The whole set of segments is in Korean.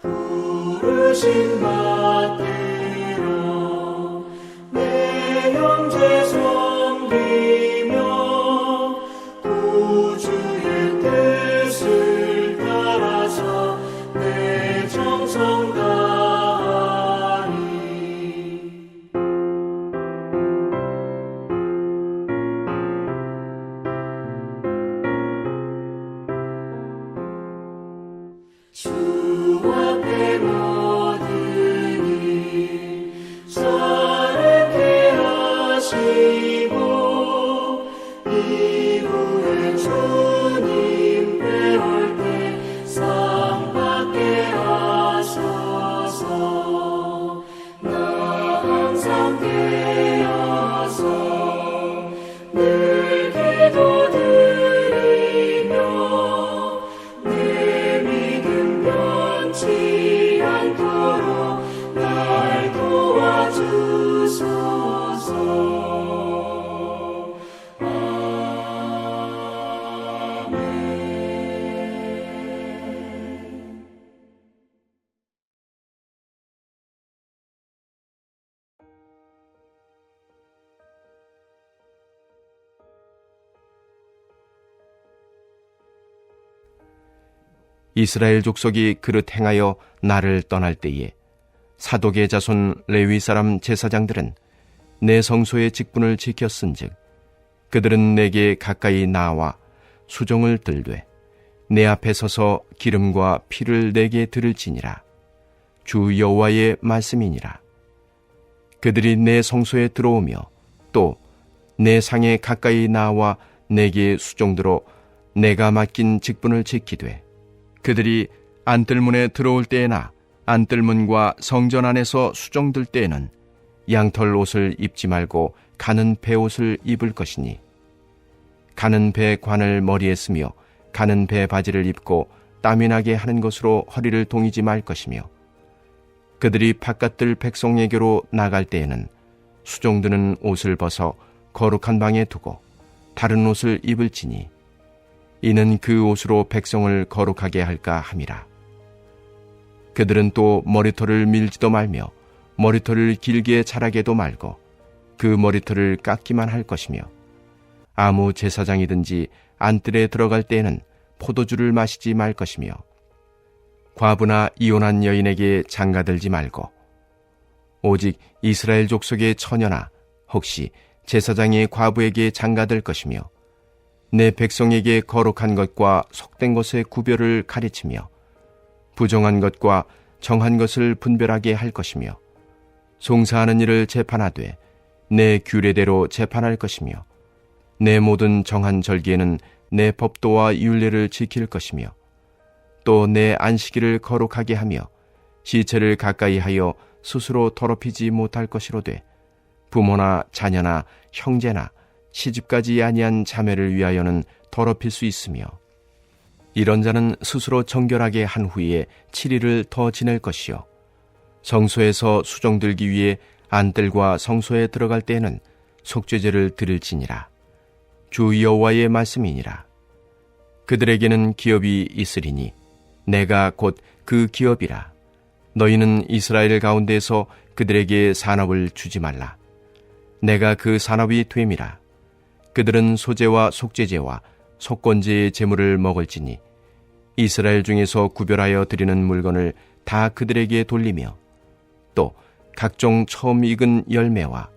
부르심 받들어 내 형제 섬기며 구주의 뜻을 따라서 내 정성 다하리. 주 앞에 모든 사랑케 하시고 이후에 주님 뵈올 때 상 받게 하소서. 나 항상 깨어서 늘 기도드리며 내 믿음 변치 않도록 날 도와주소서. 아멘. 이스라엘 족속이 그릇 행하여 나를 떠날 때에 사독의 자손 레위 사람 제사장들은 내 성소의 직분을 지켰은즉 그들은 내게 가까이 나와 수종을 들되 내 앞에 서서 기름과 피를 내게 들을지니라. 주 여호와의 말씀이니라. 그들이 내 성소에 들어오며 또 내 상에 가까이 나와 내게 수종들어 내가 맡긴 직분을 지키되 그들이 안뜰문에 들어올 때에나 안뜰문과 성전 안에서 수종들 때에는 양털 옷을 입지 말고 가는 배 옷을 입을 것이니 가는 배 관을 머리에 쓰며 가는 배 바지를 입고 땀이 나게 하는 것으로 허리를 동이지 말 것이며 그들이 바깥들 백성에게로 나갈 때에는 수종드는 옷을 벗어 거룩한 방에 두고 다른 옷을 입을지니 이는 그 옷으로 백성을 거룩하게 할까 함이라. 그들은 또 머리털을 밀지도 말며 머리털을 길게 자라게도 말고 그 머리털을 깎기만 할 것이며 아무 제사장이든지 안뜰에 들어갈 때에는 포도주를 마시지 말 것이며 과부나 이혼한 여인에게 장가들지 말고 오직 이스라엘 족속의 처녀나 혹시 제사장의 과부에게 장가들 것이며 내 백성에게 거룩한 것과 속된 것의 구별을 가르치며 부정한 것과 정한 것을 분별하게 할 것이며 송사하는 일을 재판하되 내 규례대로 재판할 것이며 내 모든 정한 절기에는 내 법도와 율례를 지킬 것이며 또 내 안식일을 거룩하게 하며 시체를 가까이 하여 스스로 더럽히지 못할 것이로되 부모나 자녀나 형제나 시집가지 아니한 자매를 위하여는 더럽힐 수 있으며 이런 자는 스스로 정결하게 한 후에 7일을 더 지낼 것이요 성소에서 수종들기 위해 안뜰과 성소에 들어갈 때에는 속죄제를 드릴지니라. 주 여호와의 말씀이니라. 그들에게는 기업이 있으리니 내가 곧 그 기업이라. 너희는 이스라엘 가운데에서 그들에게 산업을 주지 말라. 내가 그 산업이 됨이라. 그들은 소제와 속죄제와 속건제의 제물을 먹을지니 이스라엘 중에서 구별하여 드리는 물건을 다 그들에게 돌리며 또 각종 처음 익은 열매와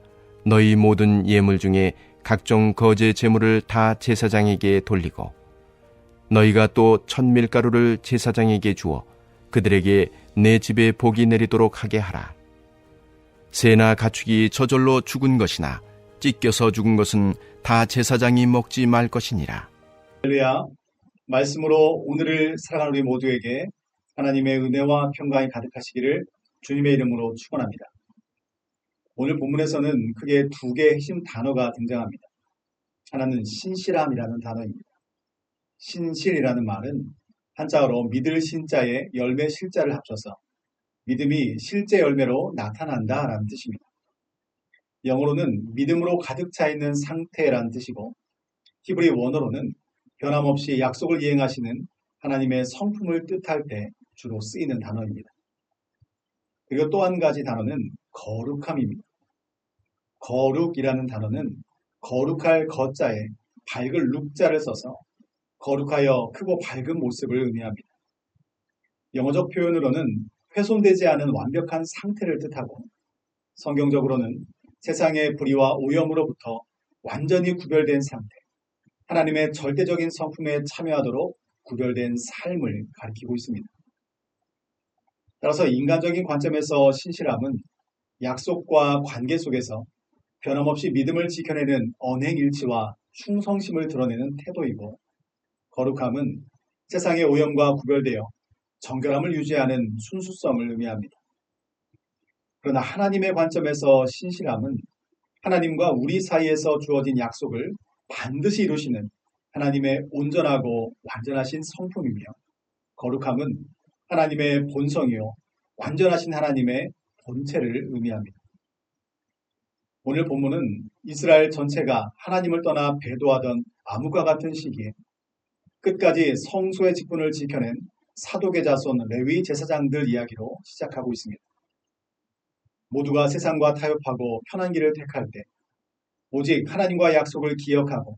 너희 모든 예물 중에 각종 거제 제물을 다 제사장에게 돌리고 너희가 또 천밀가루를 제사장에게 주어 그들에게 내 집에 복이 내리도록 하게 하라. 새나 가축이 저절로 죽은 것이나 찢겨서 죽은 것은 다 제사장이 먹지 말 것이니라. 할렐루야. 말씀으로 오늘을 살아가는 우리 모두에게 하나님의 은혜와 평강이 가득하시기를 주님의 이름으로 축원합니다. 오늘 본문에서는 크게 두 개의 핵심 단어가 등장합니다. 하나는 신실함이라는 단어입니다. 신실이라는 말은 한자어로 믿을 신자에 열매 실자를 합쳐서 믿음이 실제 열매로 나타난다라는 뜻입니다. 영어로는 믿음으로 가득 차 있는 상태라는 뜻이고 히브리 원어로는 변함없이 약속을 이행하시는 하나님의 성품을 뜻할 때 주로 쓰이는 단어입니다. 그리고 또 한 가지 단어는 거룩함입니다. 거룩이라는 단어는 거룩할 거자에 밝을 룩자를 써서 거룩하여 크고 밝은 모습을 의미합니다. 영어적 표현으로는 훼손되지 않은 완벽한 상태를 뜻하고 성경적으로는 세상의 불의와 오염으로부터 완전히 구별된 상태, 하나님의 절대적인 성품에 참여하도록 구별된 삶을 가리키고 있습니다. 따라서 인간적인 관점에서 신실함은 약속과 관계 속에서 변함없이 믿음을 지켜내는 언행일치와 충성심을 드러내는 태도이고 거룩함은 세상의 오염과 구별되어 정결함을 유지하는 순수성을 의미합니다. 그러나 하나님의 관점에서 신실함은 하나님과 우리 사이에서 주어진 약속을 반드시 이루시는 하나님의 온전하고 완전하신 성품이며 거룩함은 하나님의 본성이요 완전하신 하나님의 본체를 의미합니다. 오늘 본문은 이스라엘 전체가 하나님을 떠나 배도하던 암흑과 같은 시기에 끝까지 성소의 직분을 지켜낸 사독의 자손 레위 제사장들 이야기로 시작하고 있습니다. 모두가 세상과 타협하고 편한 길을 택할 때 오직 하나님과 약속을 기억하고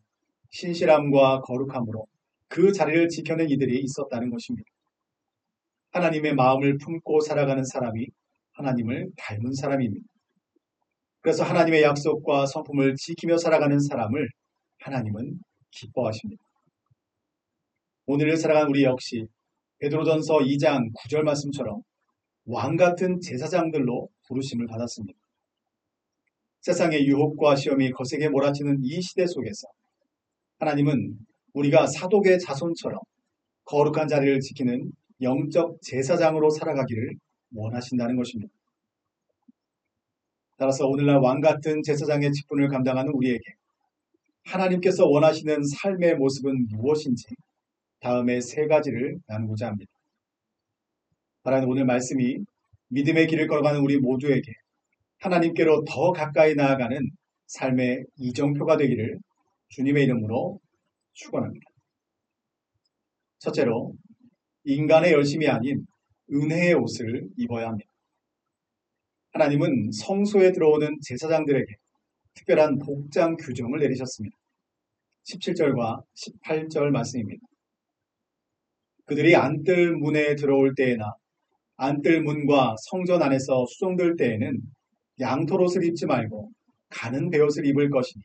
신실함과 거룩함으로 그 자리를 지켜낸 이들이 있었다는 것입니다. 하나님의 마음을 품고 살아가는 사람이 하나님을 닮은 사람입니다. 그래서 하나님의 약속과 성품을 지키며 살아가는 사람을 하나님은 기뻐하십니다. 오늘을 살아가는 우리 역시 베드로전서 2장 9절 말씀처럼 왕같은 제사장들로 부르심을 받았습니다. 세상의 유혹과 시험이 거세게 몰아치는 이 시대 속에서 하나님은 우리가 사독의 자손처럼 거룩한 자리를 지키는 영적 제사장으로 살아가기를 원하신다는 것입니다. 따라서 오늘날 왕같은 제사장의 직분을 감당하는 우리에게 하나님께서 원하시는 삶의 모습은 무엇인지 다음에 세 가지를 나누고자 합니다. 바라는 오늘 말씀이 믿음의 길을 걸어가는 우리 모두에게 하나님께로 더 가까이 나아가는 삶의 이정표가 되기를 주님의 이름으로 축원합니다. 첫째로 인간의 열심이 아닌 은혜의 옷을 입어야 합니다. 하나님은 성소에 들어오는 제사장들에게 특별한 복장 규정을 내리셨습니다. 17절과 18절 말씀입니다. 그들이 안뜰 문에 들어올 때에나 안뜰 문과 성전 안에서 수종들 때에는 양털옷을 입지 말고 가는 베옷을 입을 것이니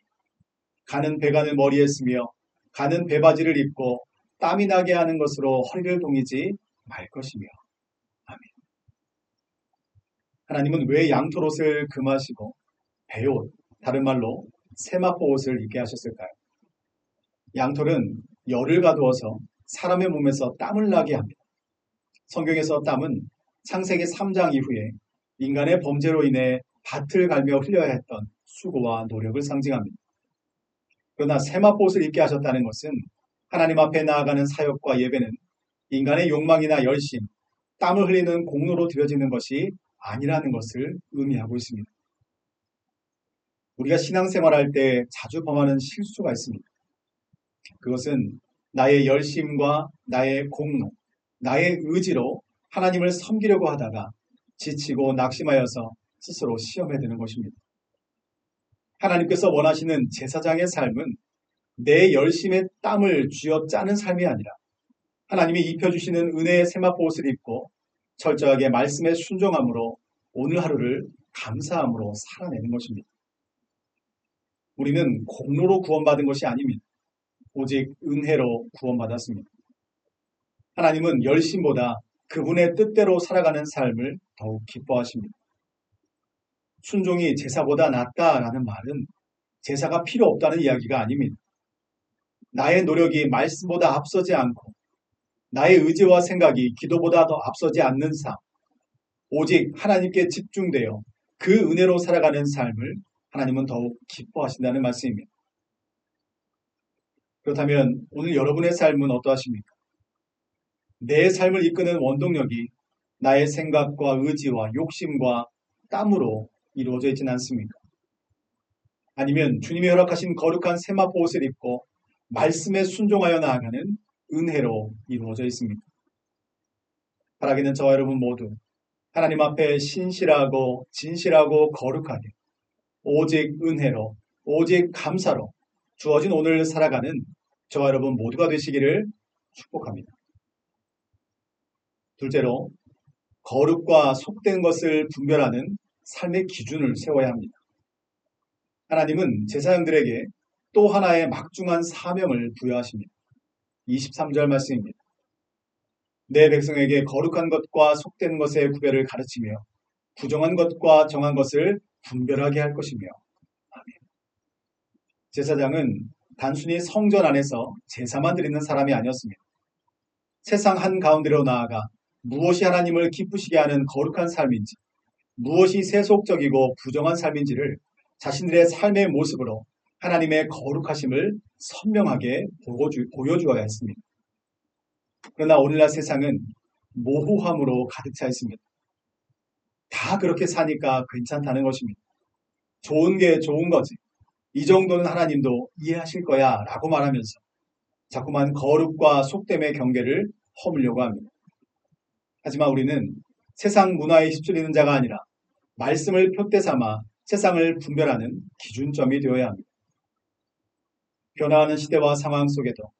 가는 배관을 머리에 쓰며 가는 배바지를 입고 땀이 나게 하는 것으로 허리를 동이지 말 것이며. 아멘. 하나님은 왜 양털옷을 금하시고 배옷, 다른 말로 세마포 옷을 입게 하셨을까요? 양털은 열을 가두어서 사람의 몸에서 땀을 나게 합니다. 성경에서 땀은 창세기 3장 이후에 인간의 범죄로 인해 밭을 갈며 흘려야 했던 수고와 노력을 상징합니다. 그러나 세마포옷을 입게 하셨다는 것은 하나님 앞에 나아가는 사역과 예배는 인간의 욕망이나 열심, 땀을 흘리는 공로로 드려지는 것이 아니라는 것을 의미하고 있습니다. 우리가 신앙생활할 때 자주 범하는 실수가 있습니다. 그것은 나의 열심과 나의 공로, 나의 의지로 하나님을 섬기려고 하다가 지치고 낙심하여서 스스로 시험에 드는 것입니다. 하나님께서 원하시는 제사장의 삶은 내 열심의 땀을 쥐어짜는 삶이 아니라 하나님이 입혀주시는 은혜의 세마포 옷을 입고 철저하게 말씀에 순종함으로 오늘 하루를 감사함으로 살아내는 것입니다. 우리는 공로로 구원받은 것이 아닙니다. 오직 은혜로 구원받았습니다. 하나님은 열심보다 그분의 뜻대로 살아가는 삶을 더욱 기뻐하십니다. 순종이 제사보다 낫다라는 말은 제사가 필요 없다는 이야기가 아닙니다. 나의 노력이 말씀보다 앞서지 않고 나의 의지와 생각이 기도보다 더 앞서지 않는 삶, 오직 하나님께 집중되어 그 은혜로 살아가는 삶을 하나님은 더욱 기뻐하신다는 말씀입니다. 그렇다면 오늘 여러분의 삶은 어떠하십니까? 내 삶을 이끄는 원동력이 나의 생각과 의지와 욕심과 땀으로 이루어져 있지는 않습니까? 아니면 주님이 허락하신 거룩한 세마포 옷을 입고 말씀에 순종하여 나아가는 은혜로 이루어져 있습니까? 바라기는 저와 여러분 모두 하나님 앞에 신실하고 진실하고 거룩하게 오직 은혜로 오직 감사로 주어진 오늘 살아가는 저와 여러분 모두가 되시기를 축복합니다. 둘째로 거룩과 속된 것을 분별하는 삶의 기준을 세워야 합니다. 하나님은 제사장들에게 또 하나의 막중한 사명을 부여하십니다. 23절 말씀입니다. 내 백성에게 거룩한 것과 속된 것의 구별을 가르치며 부정한 것과 정한 것을 분별하게 할 것이며. 아멘. 제사장은 단순히 성전 안에서 제사만 드리는 사람이 아니었습니다. 세상 한가운데로 나아가 무엇이 하나님을 기쁘시게 하는 거룩한 삶인지, 무엇이 세속적이고 부정한 삶인지를 자신들의 삶의 모습으로 하나님의 거룩하심을 선명하게 보여주어야 했습니다. 그러나 오늘날 세상은 모호함으로 가득 차 있습니다. 다 그렇게 사니까 괜찮다는 것입니다. 좋은 게 좋은 거지. 이 정도는 하나님도 이해하실 거야 라고 말하면서 자꾸만 거룩과 속됨의 경계를 허물려고 합니다. 하지만 우리는 세상 문화에 휩쓸리는 자가 아니라 말씀을 표대 삼아 세상을 분별하는 기준점이 되어야 합니다. 변화하는 시대와 상황 속에도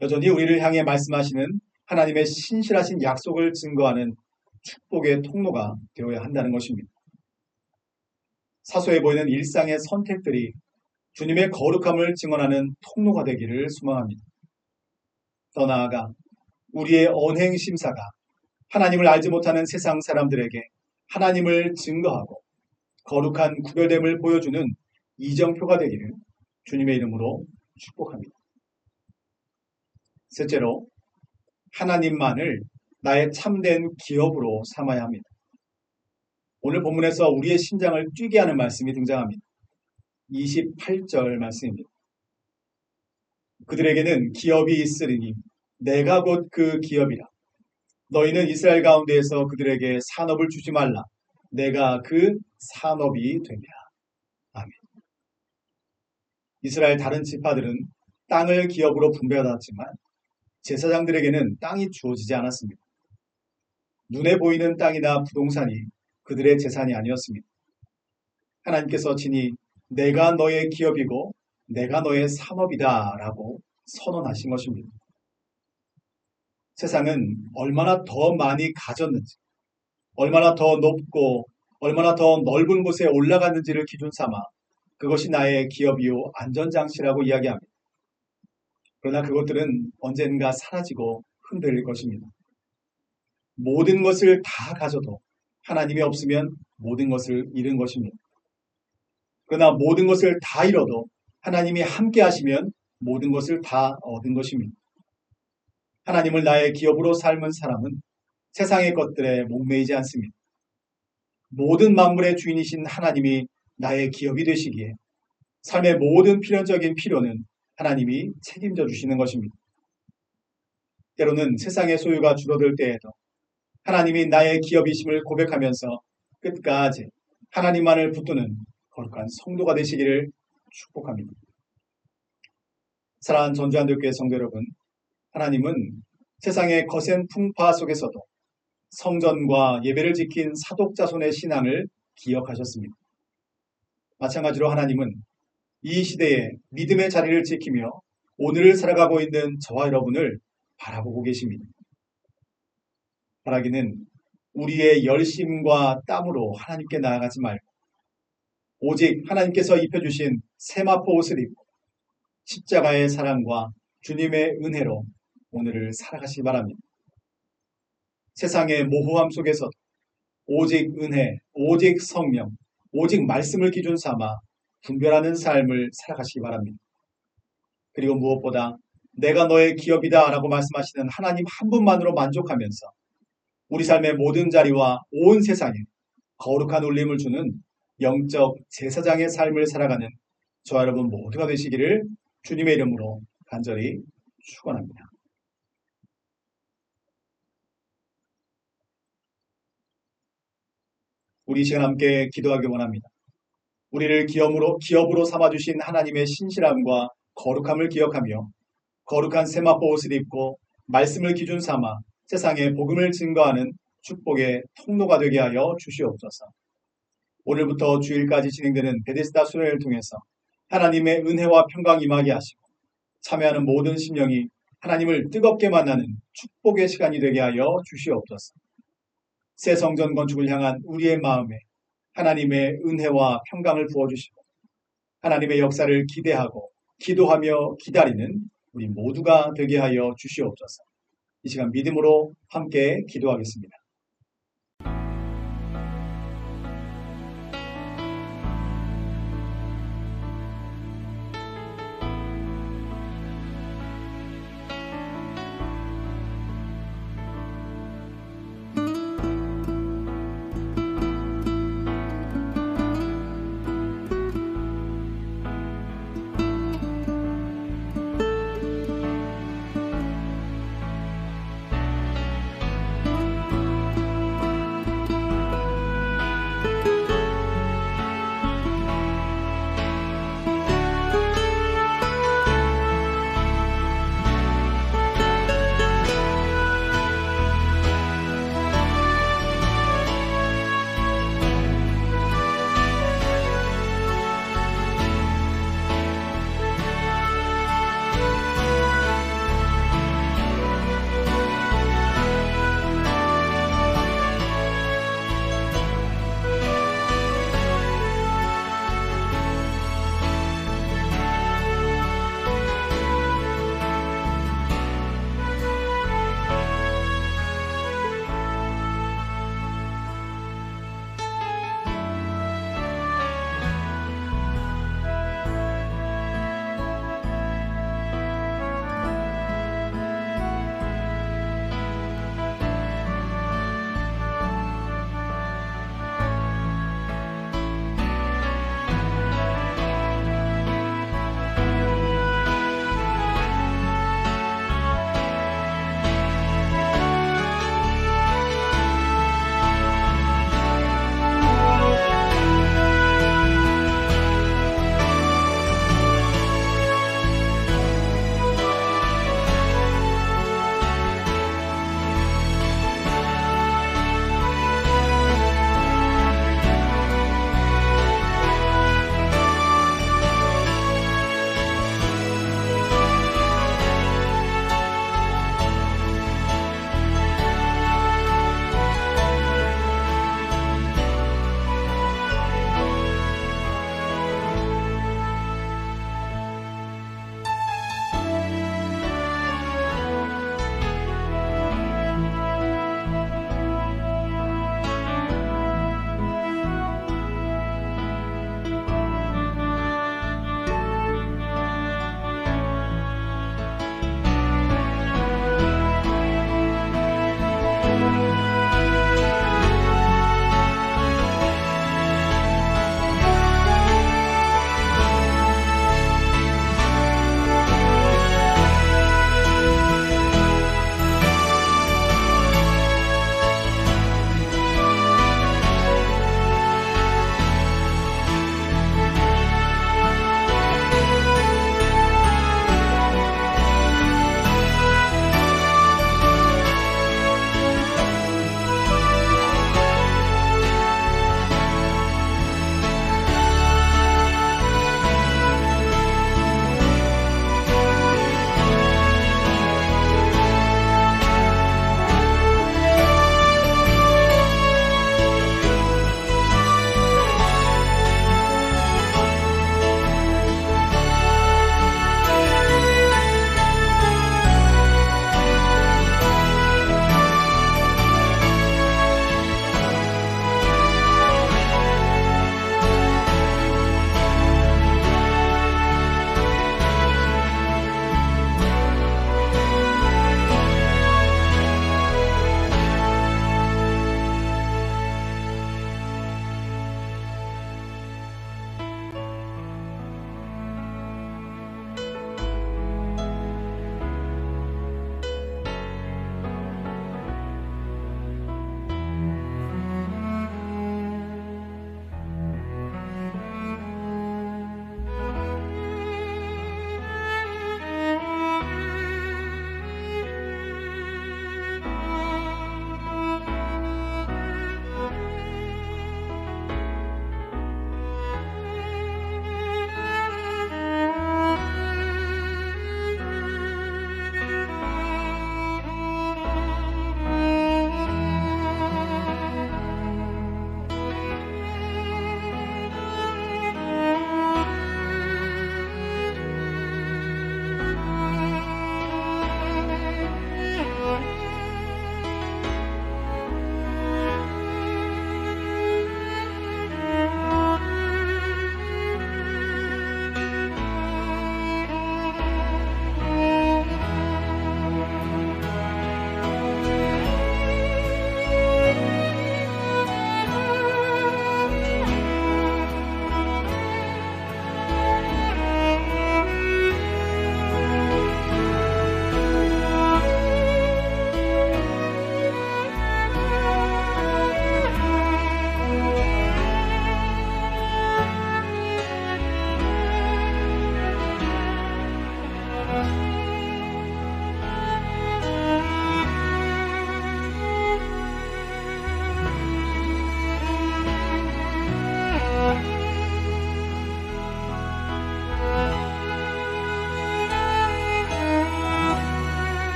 여전히 우리를 향해 말씀하시는 하나님의 신실하신 약속을 증거하는 축복의 통로가 되어야 한다는 것입니다. 사소해 보이는 일상의 선택들이 주님의 거룩함을 증언하는 통로가 되기를 소망합니다. 더 나아가 우리의 언행 심사가 하나님을 알지 못하는 세상 사람들에게 하나님을 증거하고 거룩한 구별됨을 보여주는 이정표가 되기를 주님의 이름으로 축복합니다. 셋째로 하나님만을 나의 참된 기업으로 삼아야 합니다. 오늘 본문에서 우리의 심장을 뛰게 하는 말씀이 등장합니다. 28절 말씀입니다. 그들에게는 기업이 있으리니 내가 곧 그 기업이라. 너희는 이스라엘 가운데에서 그들에게 산업을 주지 말라. 내가 그 산업이 되리라. 아멘. 이스라엘 다른 지파들은 땅을 기업으로 분배받았지만 제사장들에게는 땅이 주어지지 않았습니다. 눈에 보이는 땅이나 부동산이 그들의 재산이 아니었습니다. 하나님께서 친히 내가 너의 기업이고 내가 너의 산업이다 라고 선언하신 것입니다. 세상은 얼마나 더 많이 가졌는지, 얼마나 더 높고 얼마나 더 넓은 곳에 올라갔는지를 기준 삼아 그것이 나의 기업이요 안전장치라고 이야기합니다. 그러나 그것들은 언젠가 사라지고 흔들릴 것입니다. 모든 것을 다 가져도 하나님이 없으면 모든 것을 잃은 것입니다. 그러나 모든 것을 다 잃어도 하나님이 함께 하시면 모든 것을 다 얻은 것입니다. 하나님을 나의 기업으로 삶은 사람은 세상의 것들에 목매이지 않습니다. 모든 만물의 주인이신 하나님이 나의 기업이 되시기에 삶의 모든 필연적인 필요는 하나님이 책임져 주시는 것입니다. 때로는 세상의 소유가 줄어들 때에도 하나님이 나의 기업이심을 고백하면서 끝까지 하나님만을 붙드는 거룩한 성도가 되시기를 축복합니다. 사랑하는 전주한들교회 성도 여러분, 하나님은 세상의 거센 풍파 속에서도 성전과 예배를 지킨 사독자손의 신앙을 기억하셨습니다. 마찬가지로 하나님은 이 시대에 믿음의 자리를 지키며 오늘을 살아가고 있는 저와 여러분을 바라보고 계십니다. 바라기는 우리의 열심과 땀으로 하나님께 나아가지 말고 오직 하나님께서 입혀주신 세마포 옷을 입고 십자가의 사랑과 주님의 은혜로 오늘을 살아가시기 바랍니다. 세상의 모호함 속에서도 오직 은혜, 오직 성령, 오직 말씀을 기준 삼아 분별하는 삶을 살아가시기 바랍니다. 그리고 무엇보다 내가 너의 기업이다 라고 말씀하시는 하나님 한 분만으로 만족하면서 우리 삶의 모든 자리와 온 세상에 거룩한 울림을 주는 영적 제사장의 삶을 살아가는 저와 여러분 모두가 되시기를 주님의 이름으로 간절히 축원합니다. 우리 이 시간 함께 기도하기 원합니다. 우리를 기업으로 삼아주신 하나님의 신실함과 거룩함을 기억하며 거룩한 세마포 옷을 입고 말씀을 기준 삼아 세상에 복음을 증거하는 축복의 통로가 되게 하여 주시옵소서. 오늘부터 주일까지 진행되는 베데스다 수련회를 통해서 하나님의 은혜와 평강 임하게 하시고 참여하는 모든 심령이 하나님을 뜨겁게 만나는 축복의 시간이 되게 하여 주시옵소서. 새 성전 건축을 향한 우리의 마음에 하나님의 은혜와 평강을 부어주시고 하나님의 역사를 기대하고 기도하며 기다리는 우리 모두가 되게 하여 주시옵소서. 이 시간 믿음으로 함께 기도하겠습니다.